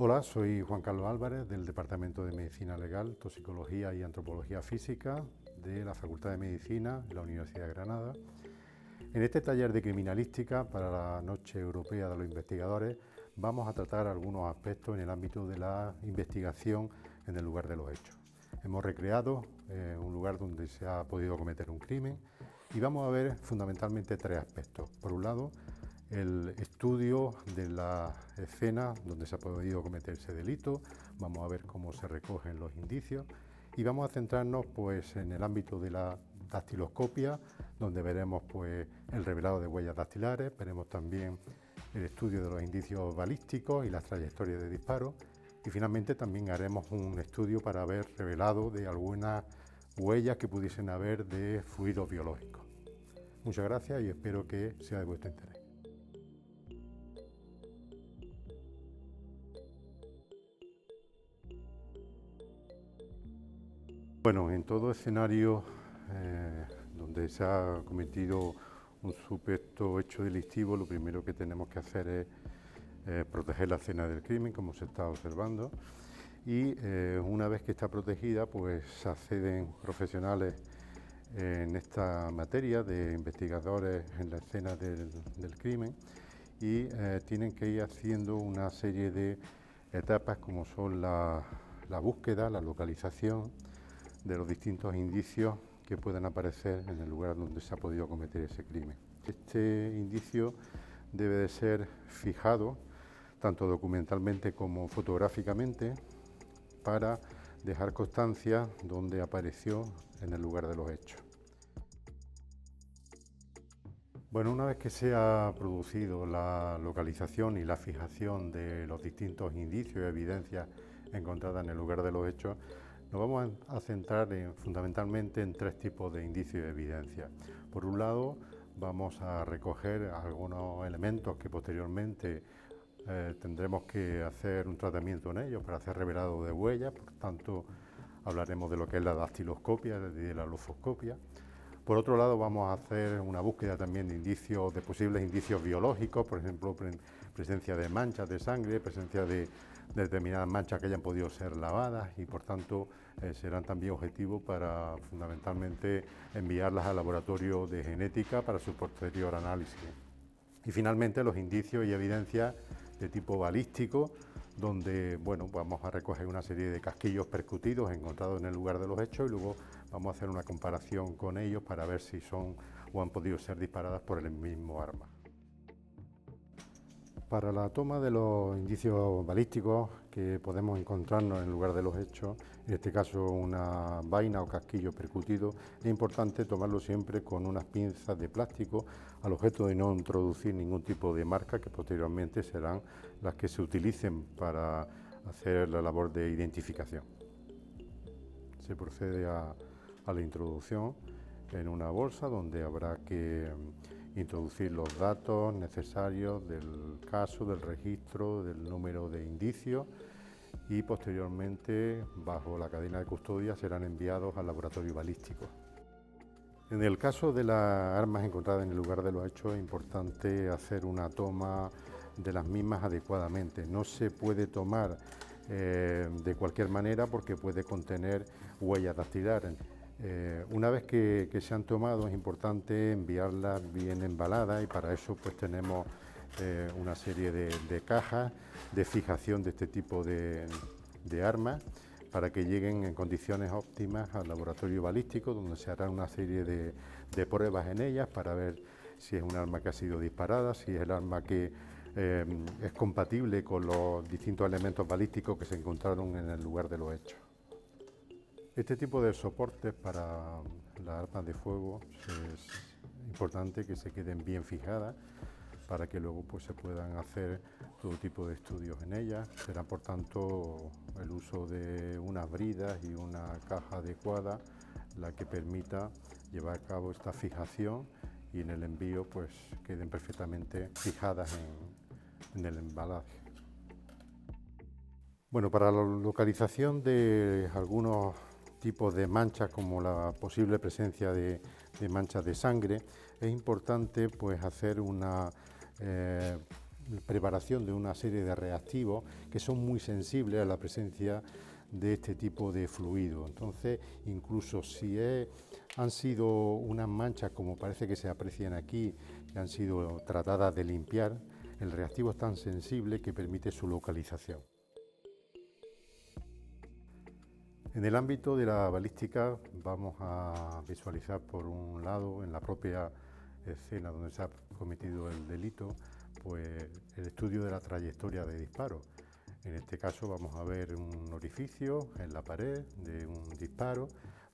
Hola, soy Juan Carlos Álvarez del Departamento de Medicina Legal, Toxicología y Antropología Física de la Facultad de Medicina de la Universidad de Granada. En este taller de criminalística para la Noche Europea de los Investigadores vamos a tratar algunos aspectos en el ámbito de la investigación en el lugar de los hechos. Hemos recreado un lugar donde se ha podido cometer un crimen y vamos a ver fundamentalmente tres aspectos. Por un lado, el estudio de la escena donde se ha podido cometer ese delito, vamos a ver cómo se recogen los indicios y vamos a centrarnos pues en el ámbito de la dactiloscopia, donde veremos pues el revelado de huellas dactilares, veremos también el estudio de los indicios balísticos y las trayectorias de disparo y finalmente también haremos un estudio para ver revelado de algunas huellas que pudiesen haber de fluidos biológicos. Muchas gracias y espero que sea de vuestro interés. Bueno, en todo escenario donde se ha cometido un supuesto hecho delictivo, lo primero que tenemos que hacer es proteger la escena del crimen, como se está observando, y una vez que está protegida, pues acceden profesionales en esta materia de investigadores en la escena del crimen y tienen que ir haciendo una serie de etapas como son la búsqueda, la localización de los distintos indicios que pueden aparecer en el lugar donde se ha podido cometer ese crimen. Este indicio debe de ser fijado tanto documentalmente como fotográficamente para dejar constancia donde apareció en el lugar de los hechos. Bueno, una vez que se ha producido la localización y la fijación de los distintos indicios y evidencias encontradas en el lugar de los hechos, nos vamos a centrar fundamentalmente en tres tipos de indicios y evidencias. Por un lado, vamos a recoger algunos elementos que posteriormente tendremos que hacer un tratamiento en ellos para hacer revelado de huellas, por tanto hablaremos de lo que es la dactiloscopia y de la lofoscopia. Por otro lado, vamos a hacer una búsqueda también de indicios, de posibles indicios biológicos, por ejemplo, presencia de manchas de sangre, presencia de determinadas manchas que hayan podido ser lavadas y, por tanto, serán también objetivos para, fundamentalmente, enviarlas al laboratorio de genética para su posterior análisis. Y, finalmente, los indicios y evidencias de tipo balístico, donde vamos a recoger una serie de casquillos percutidos encontrados en el lugar de los hechos y luego vamos a hacer una comparación con ellos para ver si son o han podido ser disparadas por el mismo arma. Para la toma de los indicios balísticos que podemos encontrarnos en el lugar de los hechos, en este caso una vaina o casquillo percutido, es importante tomarlo siempre con unas pinzas de plástico al objeto de no introducir ningún tipo de marca que posteriormente serán las que se utilicen para hacer la labor de identificación. Se procede a la introducción en una bolsa donde habrá que introducir los datos necesarios del caso, del registro, del número de indicios y posteriormente, bajo la cadena de custodia, serán enviados al laboratorio balístico. En el caso de las armas encontradas en el lugar de los hechos es importante hacer una toma de las mismas adecuadamente. No se puede tomar de cualquier manera porque puede contener huellas dactilares. Una vez que se han tomado es importante enviarlas bien embaladas y para eso pues tenemos una serie de cajas de fijación de este tipo de armas para que lleguen en condiciones óptimas al laboratorio balístico donde se hará una serie de pruebas en ellas para ver si es un arma que ha sido disparada, si es el arma que es compatible con los distintos elementos balísticos que se encontraron en el lugar de los hechos. Este tipo de soportes para las armas de fuego es importante que se queden bien fijadas para que luego pues, se puedan hacer todo tipo de estudios en ellas. Será por tanto el uso de unas bridas y una caja adecuada la que permita llevar a cabo esta fijación y en el envío pues queden perfectamente fijadas en el embalaje. Bueno, para la localización de algunos tipos de manchas como la posible presencia de manchas de sangre, es importante pues hacer una preparación de una serie de reactivos que son muy sensibles a la presencia de este tipo de fluido. Entonces, incluso si han sido unas manchas, como parece que se aprecian aquí, que han sido tratadas de limpiar, el reactivo es tan sensible que permite su localización. En el ámbito de la balística vamos a visualizar, por un lado, en la propia escena donde se ha cometido el delito, pues el estudio de la trayectoria de disparo. En este caso vamos a ver un orificio en la pared de un disparo,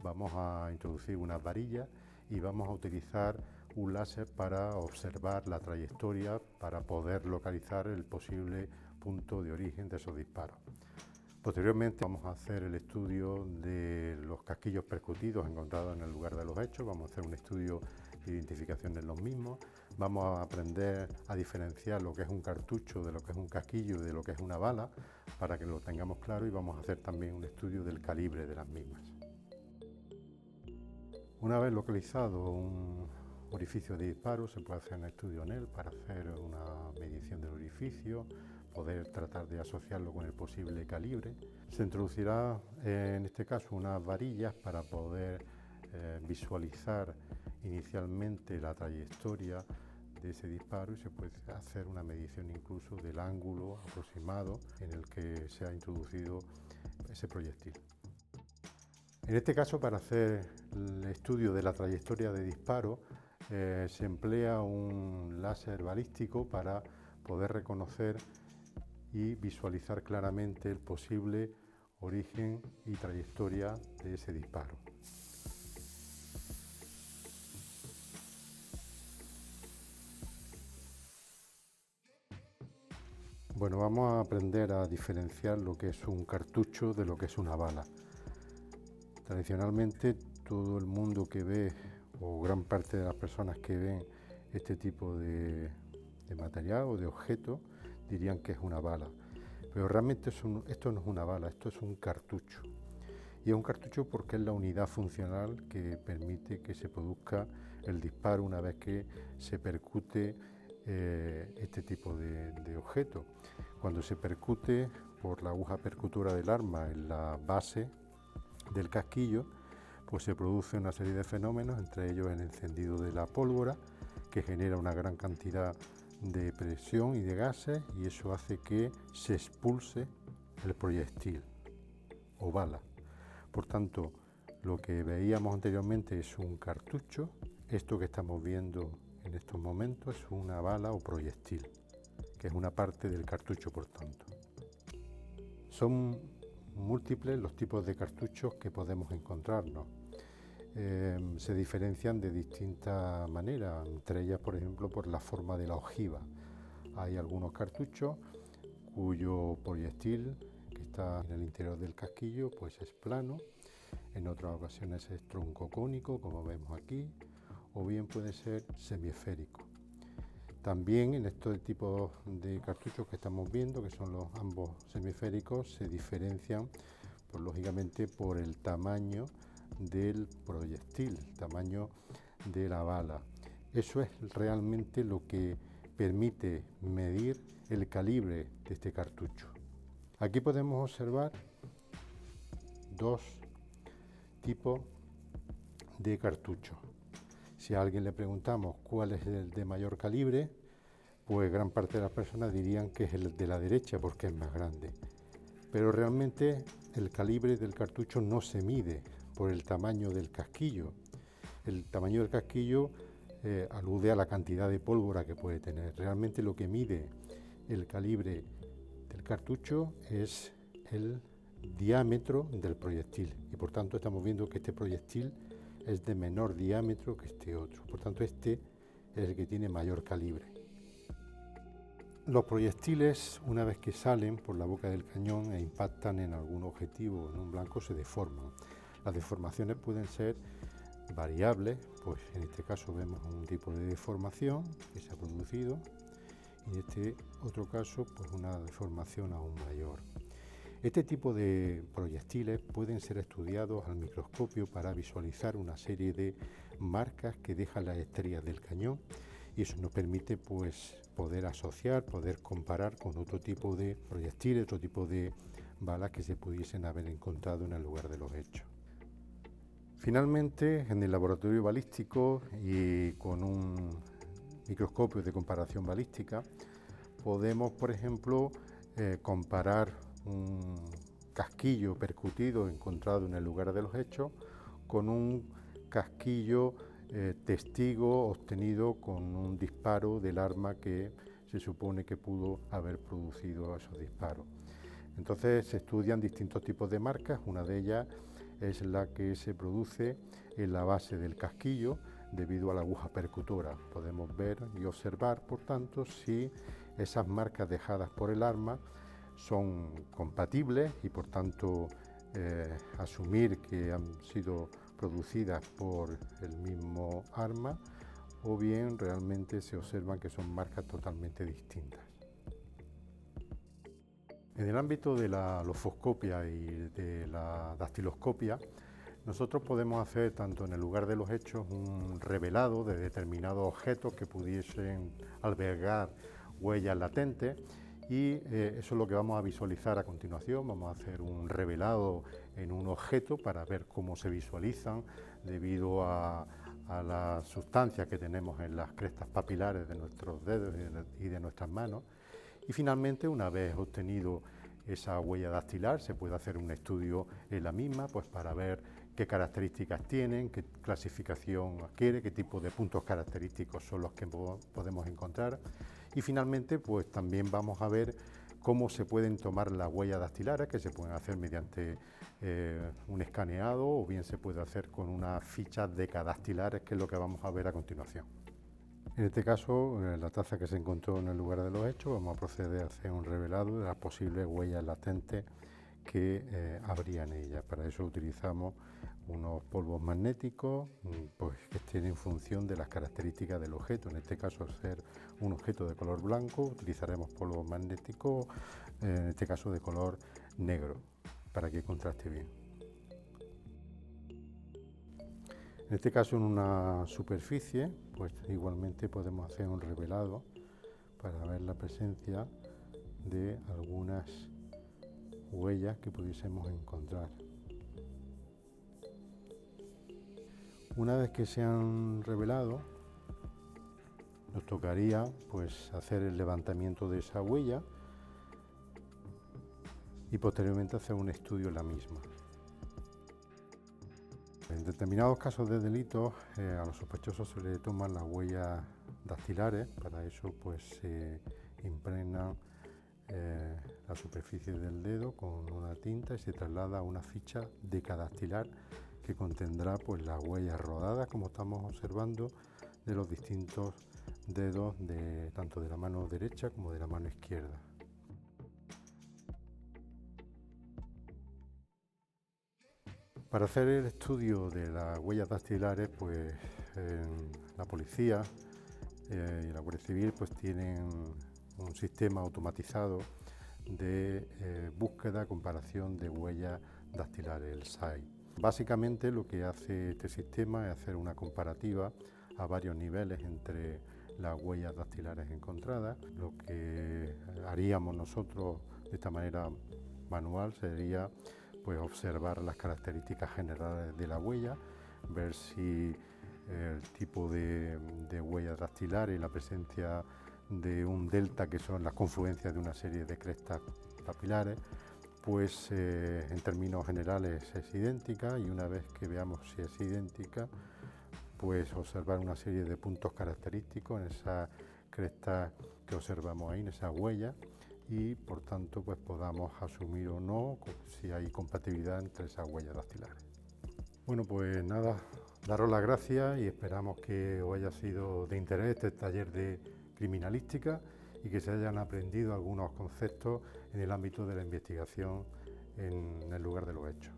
vamos a introducir unas varillas y vamos a utilizar un láser para observar la trayectoria para poder localizar el posible punto de origen de esos disparos. Posteriormente vamos a hacer el estudio de los casquillos percutidos encontrados en el lugar de los hechos, vamos a hacer un estudio de identificación de los mismos, vamos a aprender a diferenciar lo que es un cartucho de lo que es un casquillo y de lo que es una bala, para que lo tengamos claro, y vamos a hacer también un estudio del calibre de las mismas. Una vez localizado un orificio de disparo, se puede hacer un estudio en él para hacer una medición del orificio, poder tratar de asociarlo con el posible calibre. Se introducirá en este caso unas varillas para poder visualizar inicialmente la trayectoria de ese disparo, y se puede hacer una medición incluso del ángulo aproximado en el que se ha introducido ese proyectil. En este caso, para hacer el estudio de la trayectoria de disparo, se emplea un láser balístico para poder reconocer y visualizar claramente el posible origen y trayectoria de ese disparo. Bueno, vamos a aprender a diferenciar lo que es un cartucho de lo que es una bala. Tradicionalmente, todo el mundo que ve, o gran parte de las personas que ven este tipo de material o de objeto, dirían que es una bala. Pero realmente esto no es una bala, esto es un cartucho. Y es un cartucho porque es la unidad funcional que permite que se produzca el disparo una vez que se percute este tipo de objeto. Cuando se percute por la aguja percutora del arma en la base del casquillo, pues se produce una serie de fenómenos, entre ellos el encendido de la pólvora, que genera una gran cantidad de presión y de gases, y eso hace que se expulse el proyectil o bala. Por tanto, lo que veíamos anteriormente es un cartucho, esto que estamos viendo en estos momentos es una bala o proyectil, que es una parte del cartucho, por tanto. Son múltiples los tipos de cartuchos que podemos encontrarnos. Se diferencian de distintas maneras, entre ellas, por ejemplo, por la forma de la ojiva. Hay algunos cartuchos cuyo proyectil, que está en el interior del casquillo, pues es plano, en otras ocasiones es troncocónico, como vemos aquí, o bien puede ser semiesférico. También en estos tipos de cartuchos que estamos viendo, que son los ambos semiesféricos, se diferencian, pues, lógicamente, por el tamaño del proyectil, el tamaño de la bala. Eso es realmente lo que permite medir el calibre de este cartucho. Aquí podemos observar dos tipos de cartuchos. Si a alguien le preguntamos cuál es el de mayor calibre, pues gran parte de las personas dirían que es el de la derecha porque es más grande. Pero realmente el calibre del cartucho no se mide por el tamaño del casquillo. El tamaño del casquillo alude a la cantidad de pólvora que puede tener. Realmente lo que mide el calibre del cartucho es el diámetro del proyectil, y por tanto estamos viendo que este proyectil es de menor diámetro que este otro, por tanto este es el que tiene mayor calibre. Los proyectiles, una vez que salen por la boca del cañón e impactan en algún objetivo, en un blanco, se deforman. Las deformaciones pueden ser variables, pues en este caso vemos un tipo de deformación que se ha producido, y en este otro caso pues una deformación aún mayor. Este tipo de proyectiles pueden ser estudiados al microscopio para visualizar una serie de marcas que dejan las estrellas del cañón, y eso nos permite pues poder asociar, poder comparar con otro tipo de proyectiles, otro tipo de balas que se pudiesen haber encontrado en el lugar de los hechos. Finalmente, en el laboratorio balístico y con un microscopio de comparación balística, podemos, por ejemplo, comparar un casquillo percutido encontrado en el lugar de los hechos con un casquillo testigo obtenido con un disparo del arma que se supone que pudo haber producido esos disparos. Entonces se estudian distintos tipos de marcas, una de ellas es la que se produce en la base del casquillo debido a la aguja percutora. Podemos ver y observar, por tanto, si esas marcas dejadas por el arma son compatibles y, por tanto, asumir que han sido producidas por el mismo arma, o bien realmente se observan que son marcas totalmente distintas. En el ámbito de la lofoscopia y de la dactiloscopia, nosotros podemos hacer, tanto en el lugar de los hechos, un revelado de determinados objetos que pudiesen albergar huellas latentes, y eso es lo que vamos a visualizar a continuación. Vamos a hacer un revelado en un objeto para ver cómo se visualizan debido a las sustancias que tenemos en las crestas papilares de nuestros dedos y de nuestras manos. Y finalmente, una vez obtenido esa huella dactilar, se puede hacer un estudio en la misma, pues para ver qué características tienen, qué clasificación adquiere, qué tipo de puntos característicos son los que podemos encontrar. Y finalmente, pues también vamos a ver cómo se pueden tomar las huellas dactilares, que se pueden hacer mediante un escaneado, o bien se puede hacer con unas fichas decadactilares, que es lo que vamos a ver a continuación. En este caso, la taza que se encontró en el lugar de los hechos, vamos a proceder a hacer un revelado de las posibles huellas latentes que habría en ella. Para eso utilizamos unos polvos magnéticos pues, que estén en función de las características del objeto. En este caso, al ser un objeto de color blanco, utilizaremos polvos magnéticos, en este caso de color negro, para que contraste bien. En este caso, en una superficie, pues igualmente podemos hacer un revelado para ver la presencia de algunas huellas que pudiésemos encontrar. Una vez que se han revelado, nos tocaría pues hacer el levantamiento de esa huella y posteriormente hacer un estudio en la misma. En determinados casos de delitos, a los sospechosos se les toman las huellas dactilares. Para eso pues se impregna la superficie del dedo con una tinta y se traslada a una ficha decadactilar que contendrá pues las huellas rodadas, como estamos observando, de los distintos dedos tanto de la mano derecha como de la mano izquierda. Para hacer el estudio de las huellas dactilares, pues la policía y la Guardia Civil pues tienen un sistema automatizado de búsqueda, comparación de huellas dactilares, el SAI. Básicamente lo que hace este sistema es hacer una comparativa a varios niveles entre las huellas dactilares encontradas. Lo que haríamos nosotros de esta manera manual sería pues observar las características generales de la huella, ver si el tipo de huella dactilar y la presencia de un delta, que son las confluencias de una serie de crestas papilares, pues en términos generales es idéntica, y una vez que veamos si es idéntica, pues observar una serie de puntos característicos en esa cresta que observamos ahí, en esa huella, y por tanto pues podamos asumir o no si hay compatibilidad entre esas huellas dactilares. Bueno, pues nada, daros las gracias y esperamos que os haya sido de interés este taller de criminalística y que se hayan aprendido algunos conceptos en el ámbito de la investigación en el lugar de los hechos.